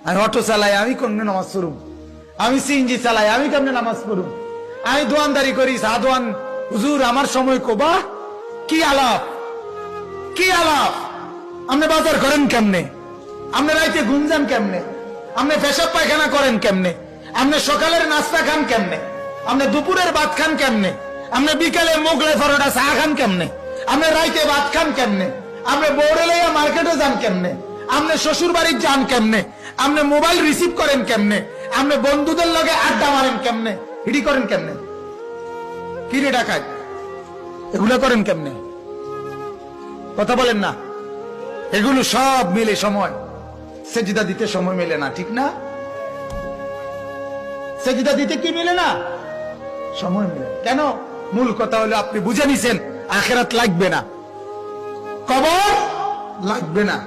আমি অটো চালাই, আমি কেমনে নামাজ পড়ুম? আমি সিএনজি চালাই, আমি কেমনে নামাজ পড়ুম? আমি দোয়ানদারি করি, চা দোয়ান, হুজুর আমার সময় কোবা? কি আলাপ, কি আলাপ! আপনি বাজার করেন কেমনে? আপনি রাইতে ঘুম যান কেমনে? আপনি পেশাব পায়খানা করেন কেমনে? আপনি সকালের নাস্তা খান কেমনে? আপনি দুপুরের ভাত খান কেমনে? আপনি বিকালে মোগলাই পরোটা চা খান কেমনে? আপনি রাইতে ভাত খান কেমনে? আপনি বউরে লইয়া মার্কেটে যান কেমনে? আপনি শ্বশুর বাড়ির যান কেমনে? আপনি মোবাইল রিসিভ করেন কেমনে? আপনি বন্ধুদের লগে আড্ডা মারেন কেমনে? হিডি করেন কেমনে? কি রে ডাকাত, এগুলো করেন কেমনে? কথা বলেন না। এগুলো সব মিলে সময়, সেজদা দিতে সময় মেলে না, ঠিক না? সেজদা দিতে কি মিলে না? সময় মিলে। কেন? মূল কথা হলো আপনি বুঝে নিছেন আখেরাত লাগবে না, কবর লাগবে না।